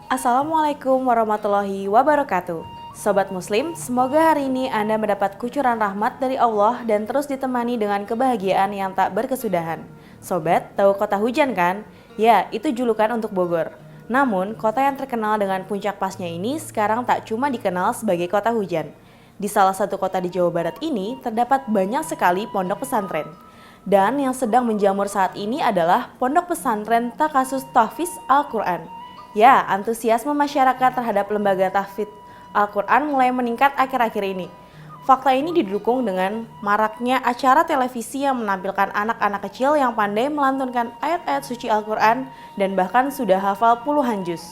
Assalamualaikum warahmatullahi wabarakatuh. Sobat Muslim, semoga hari ini Anda mendapat kucuran rahmat dari Allah dan terus ditemani dengan kebahagiaan yang tak berkesudahan. Sobat, tahu kota hujan kan? Ya, itu julukan untuk Bogor. Namun, kota yang terkenal dengan puncak pasnya ini sekarang tak cuma dikenal sebagai kota hujan. Di salah satu kota di Jawa Barat ini terdapat banyak sekali pondok pesantren. Dan yang sedang menjamur saat ini adalah Pondok Pesantren Takasus Tahfiz Al-Quran. Ya, antusiasme masyarakat terhadap lembaga tahfidz Al-Quran mulai meningkat akhir-akhir ini. Fakta ini didukung dengan maraknya acara televisi yang menampilkan anak-anak kecil yang pandai melantunkan ayat-ayat suci Al-Quran dan bahkan sudah hafal puluhan juz.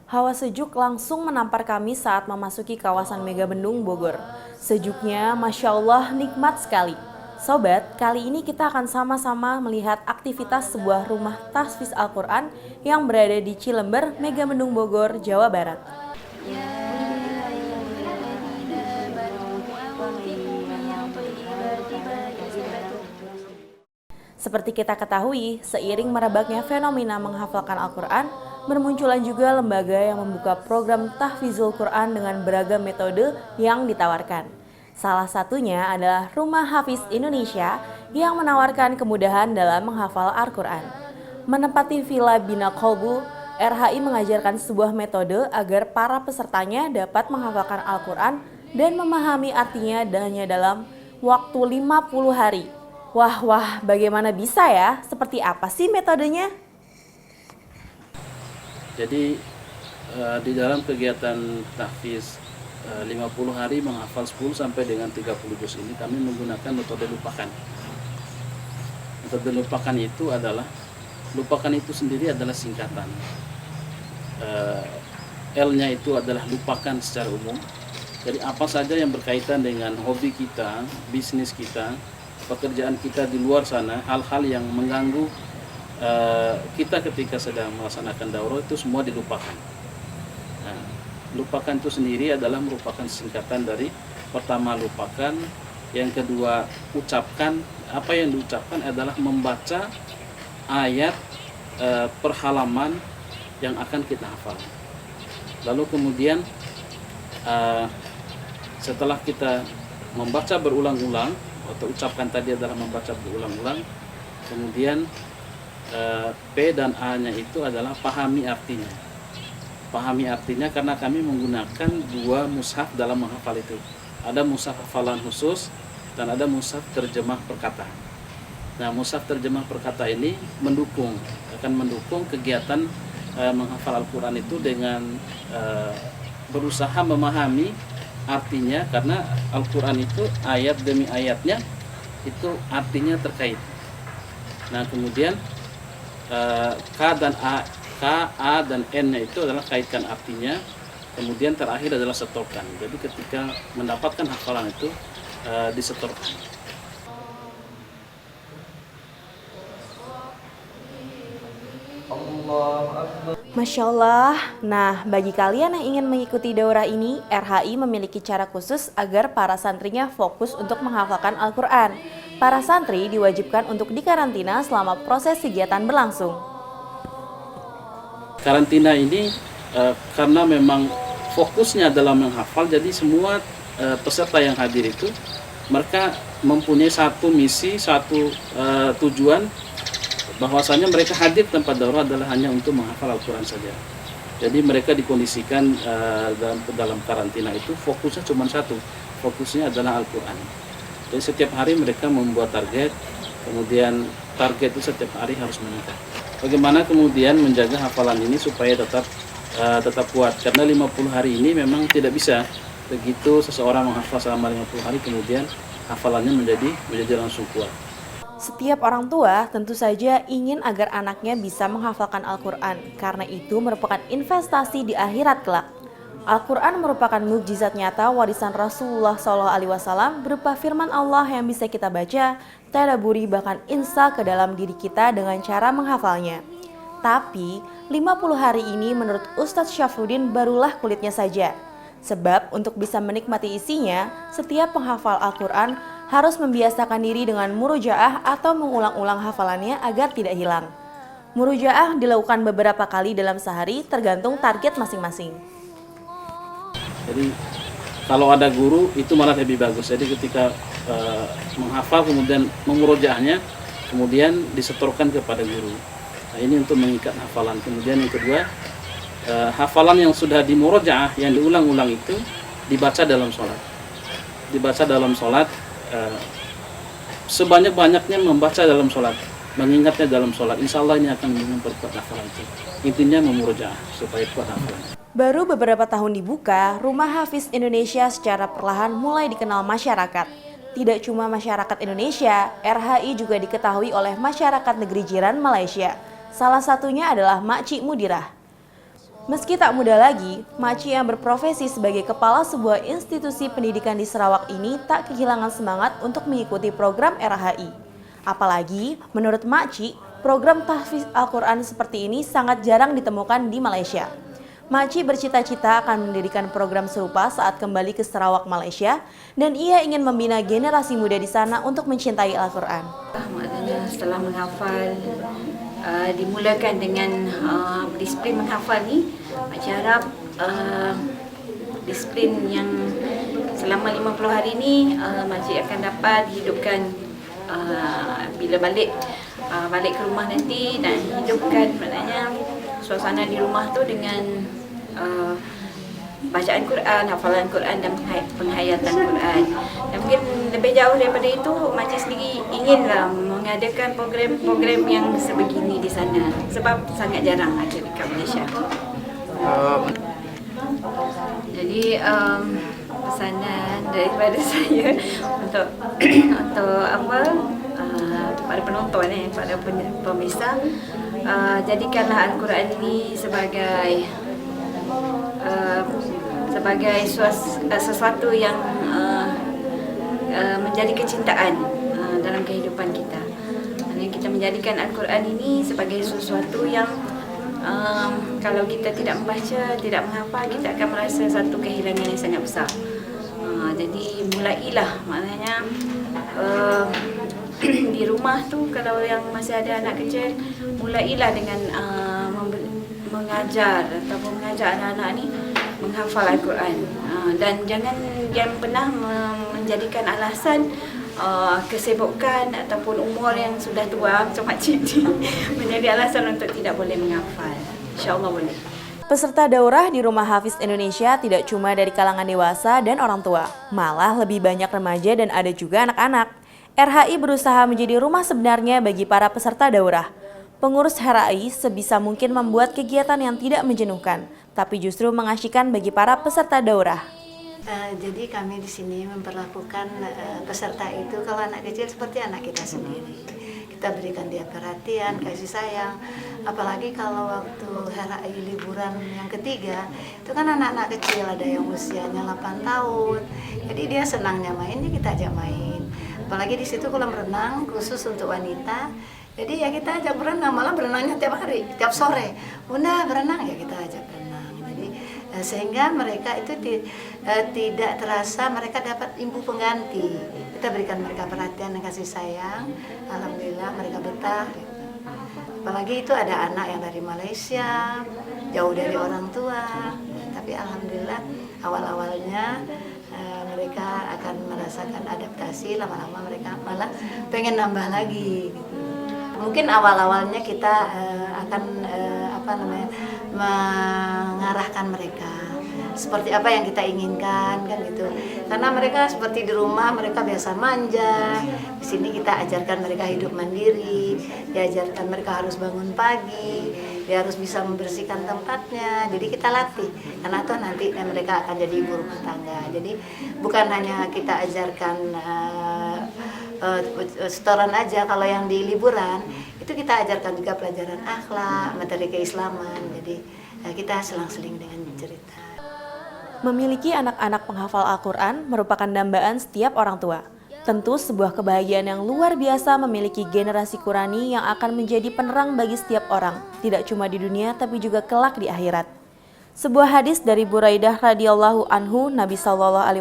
Hawa sejuk langsung menampar kami saat memasuki kawasan Megabendung Bogor. Sejuknya, Masya Allah, nikmat sekali. Sobat, kali ini kita akan sama-sama melihat aktivitas sebuah rumah tahfiz Al-Quran yang berada di Cilember, Megabendung Bogor, Jawa Barat. Seperti kita ketahui, seiring merebaknya fenomena menghafalkan Al-Quran, bermunculan juga lembaga yang membuka program tahfizul Quran dengan beragam metode yang ditawarkan. Salah satunya adalah Rumah Hafiz Indonesia yang menawarkan kemudahan dalam menghafal Al-Quran. Menempati Villa Bina Kolbu, RHI mengajarkan sebuah metode agar para pesertanya dapat menghafalkan Al-Quran dan memahami artinya hanya dalam waktu 50 hari. Wah, bagaimana bisa ya? Seperti apa sih metodenya? Jadi di dalam kegiatan tahfiz 50 hari menghafal 10 sampai dengan 30 juz ini kami menggunakan metode lupakan. Metode lupakan itu adalah, lupakan itu sendiri adalah singkatan. L-nya itu adalah lupakan secara umum. Jadi apa saja yang berkaitan dengan hobi kita, bisnis kita, pekerjaan kita di luar sana, hal-hal yang mengganggu kita ketika sedang melaksanakan daurah itu semua dilupakan. Nah, lupakan itu sendiri adalah merupakan singkatan dari pertama lupakan, yang kedua ucapkan. Apa yang diucapkan adalah membaca ayat per halaman yang akan kita hafal. Lalu kemudian setelah kita membaca berulang-ulang, atau ucapkan tadi adalah membaca berulang-ulang, kemudian P dan A-nya itu adalah pahami artinya. Pahami artinya karena kami menggunakan dua mushaf dalam menghafal itu. Ada mushaf hafalan khusus dan ada mushaf terjemah perkata. Nah, mushaf terjemah perkata ini akan mendukung kegiatan menghafal Al-Quran itu dengan berusaha memahami artinya, karena Al-Quran itu ayat demi ayatnya itu artinya terkait. Nah, kemudian K dan A dan N-nya itu adalah kaitkan artinya, kemudian terakhir adalah setorkan. Jadi ketika mendapatkan hafalan itu disetorkan. Masya Allah. Nah, bagi kalian yang ingin mengikuti daurah ini, RHI memiliki cara khusus agar para santrinya fokus untuk menghafalkan Al-Quran. Para santri diwajibkan untuk dikarantina selama proses kegiatan berlangsung. Karantina ini karena memang fokusnya dalam menghafal, jadi semua peserta yang hadir itu mereka mempunyai satu misi, satu tujuan, bahwasanya mereka hadir tempat daurah adalah hanya untuk menghafal Al-Quran saja. Jadi mereka dikondisikan dalam karantina itu fokusnya cuma satu, fokusnya adalah Al-Quran. Jadi setiap hari mereka membuat target, kemudian target itu setiap hari harus meningkat. Bagaimana kemudian menjaga hafalan ini supaya tetap kuat? Karena 50 hari ini memang tidak bisa begitu seseorang menghafal selama 50 hari kemudian hafalannya menjadi langsung kuat. Setiap orang tua tentu saja ingin agar anaknya bisa menghafalkan Al-Quran, karena itu merupakan investasi di akhirat kelak. Al-Quran merupakan mukjizat nyata warisan Rasulullah SAW berupa firman Allah yang bisa kita baca, tadaburi, bahkan install ke dalam diri kita dengan cara menghafalnya. Tapi 50 hari ini menurut Ustadz Syafruddin barulah kulitnya saja. Sebab untuk bisa menikmati isinya, setiap penghafal Al-Quran harus membiasakan diri dengan murojaah atau mengulang-ulang hafalannya agar tidak hilang. Murojaah dilakukan beberapa kali dalam sehari tergantung target masing-masing. Jadi kalau ada guru itu malah lebih bagus. Jadi ketika menghafal kemudian memurojaahnya, kemudian disetorkan kepada guru. Nah, ini untuk mengikat hafalan. Kemudian yang kedua, hafalan yang sudah dimurojaah, yang diulang-ulang itu dibaca dalam sholat. Dibaca dalam sholat, sebanyak-banyaknya membaca dalam sholat, mengingatnya dalam sholat. Insya Allah ini akan memperkuat hafalan itu. Intinya memurojaah supaya kuat hafalan. Baru beberapa tahun dibuka, Rumah Hafiz Indonesia secara perlahan mulai dikenal masyarakat. Tidak cuma masyarakat Indonesia, RHI juga diketahui oleh masyarakat negeri jiran Malaysia. Salah satunya adalah Makcik Mudirah. Meski tak muda lagi, Makcik yang berprofesi sebagai kepala sebuah institusi pendidikan di Sarawak ini tak kehilangan semangat untuk mengikuti program RHI. Apalagi, menurut Makcik, program tahfiz Al-Quran seperti ini sangat jarang ditemukan di Malaysia. Makcik bercita-cita akan mendirikan program serupa saat kembali ke Sarawak, Malaysia, dan ia ingin membina generasi muda di sana untuk mencintai Al-Quran. Maknanya setelah menghafal, dimulakan dengan disiplin menghafal ni, Makcik harap disiplin yang selama 50 hari ni Makcik akan dapat hidupkan bila balik ke rumah nanti, dan hidupkan maknanya suasana di rumah tu dengan bacaan Quran, hafalan Quran dan penghayatan Quran. Dan mungkin lebih jauh daripada itu, Makcik sendiri inginlah mengadakan program-program yang sebegini di sana, sebab sangat jarang ada dekat Malaysia. Jadi pesanan daripada saya untuk pada penonton pada pemirsa, jadikanlah Al-Quran ini sebagai sesuatu yang menjadi kecintaan dalam kehidupan kita. Kita menjadikan Al-Quran ini sebagai sesuatu yang kalau kita tidak membaca, tidak menghafal, kita akan merasa satu kehilangan yang sangat besar. Jadi mulailah, maknanya di rumah tu kalau yang masih ada anak kecil, mulailah dengan mengajar ataupun mengajak anak-anak ni menghafal Al-Quran, dan jangan pernah menjadikan alasan kesibukan ataupun umur yang sudah tua macam makcik menjadi alasan untuk tidak boleh menghafal. InsyaAllah boleh. Peserta daurah di Rumah Hafiz Indonesia tidak cuma dari kalangan dewasa dan orang tua, malah lebih banyak remaja dan ada juga anak-anak. RHI berusaha menjadi rumah sebenarnya bagi para peserta daurah. Pengurus RHI sebisa mungkin membuat kegiatan yang tidak menjenuhkan, tapi justru mengasyikkan bagi para peserta daurah. Jadi kami di sini memperlakukan peserta itu kalau anak kecil seperti anak kita sendiri. Kita berikan dia perhatian, kasih sayang. Apalagi kalau waktu RHI liburan yang ketiga, itu kan anak-anak kecil, ada yang usianya 8 tahun. Jadi dia senangnya main, kita ajak main. Apalagi di situ kolam renang khusus untuk wanita. Jadi ya kita ajak berenang, malah berenangnya tiap hari, tiap sore. Bunda berenang, ya kita ajak berenang. Jadi sehingga mereka itu tidak terasa mereka dapat ibu pengganti. Kita berikan mereka perhatian dan kasih sayang. Alhamdulillah mereka betah. Apalagi itu ada anak yang dari Malaysia, jauh dari orang tua. Tapi alhamdulillah awal-awalnya mereka akan merasakan adaptasi, lama-lama mereka malah pengen nambah lagi. Mungkin awal-awalnya kita akan mengarahkan mereka seperti apa yang kita inginkan, kan gitu. Karena mereka seperti di rumah mereka biasa manja. Di sini kita ajarkan mereka hidup mandiri, diajarkan mereka harus bangun pagi, dia harus bisa membersihkan tempatnya. Jadi kita latih, karena toh nanti mereka akan jadi ibu rumah tangga. Jadi bukan hanya kita ajarkan setoran aja. Kalau yang di liburan itu kita ajarkan juga pelajaran akhlak, materi keislaman. Jadi kita selang-seling dengan cerita. Memiliki anak-anak penghafal Al-Quran merupakan dambaan setiap orang tua. Tentu sebuah kebahagiaan yang luar biasa memiliki generasi Qurani yang akan menjadi penerang bagi setiap orang, tidak cuma di dunia tapi juga kelak di akhirat. Sebuah hadis dari Buraidah radhiyallahu anhu, Nabi SAW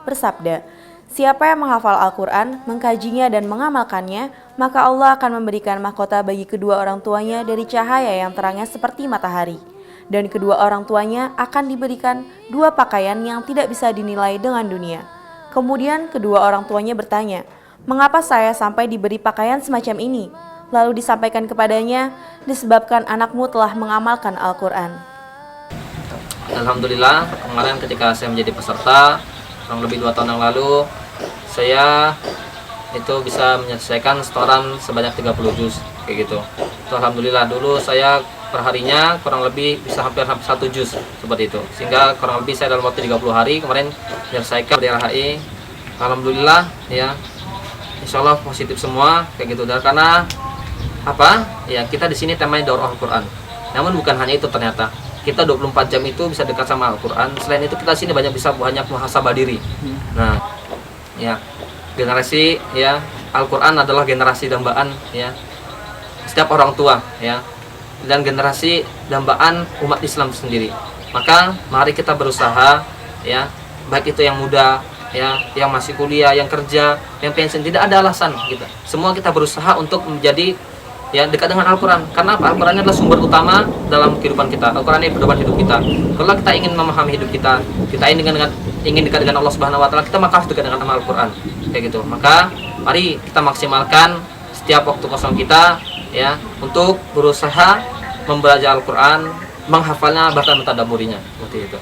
bersabda, Siapa yang menghafal Al-Quran, mengkajinya dan mengamalkannya, maka Allah akan memberikan mahkota bagi kedua orang tuanya dari cahaya yang terangnya seperti matahari. Dan kedua orang tuanya akan diberikan 2 pakaian yang tidak bisa dinilai dengan dunia. Kemudian kedua orang tuanya bertanya, "Mengapa saya sampai diberi pakaian semacam ini?" Lalu disampaikan kepadanya, "Disebabkan anakmu telah mengamalkan Al-Quran." Alhamdulillah, kemarin ketika saya menjadi peserta, kurang lebih 2 tahun yang lalu, saya itu bisa menyelesaikan setoran sebanyak 30 juz kayak gitu. Itu alhamdulillah, dulu saya perharinya kurang lebih bisa hampir 1 juz seperti itu. Sehingga kurang lebih saya dalam waktu 30 hari kemarin menyelesaikan di RHI. Alhamdulillah ya. Insyaallah positif semua kayak gitu. Dan karena apa? Ya, kita di sini temanya daurah Al-Qur'an. Namun bukan hanya itu, ternyata kita 24 jam itu bisa dekat sama Al-Qur'an. Selain itu kita sini banyak muhasabah diri. Nah, ya, generasi ya Al-Qur'an adalah generasi dambaan ya setiap orang tua ya, dan generasi dambaan umat Islam sendiri. Maka mari kita berusaha ya, baik itu yang muda ya, yang masih kuliah, yang kerja, yang pensiun, tidak ada alasan gitu. Semua kita berusaha untuk menjadi ya dekat dengan Al-Quran. Karena apa? Al-Quran adalah sumber utama dalam kehidupan kita. Al-Quran ini pedoman hidup kita. Kalau kita ingin memahami hidup kita, kita ingin dekat dengan Allah Subhanahu Wa Taala, kita maka harus dekat dengan Al-Quran. Kayak gitu. Maka mari kita maksimalkan setiap waktu kosong kita ya untuk berusaha membaca Al-Quran, menghafalnya, bahkan mentadabburinya. Seperti itu.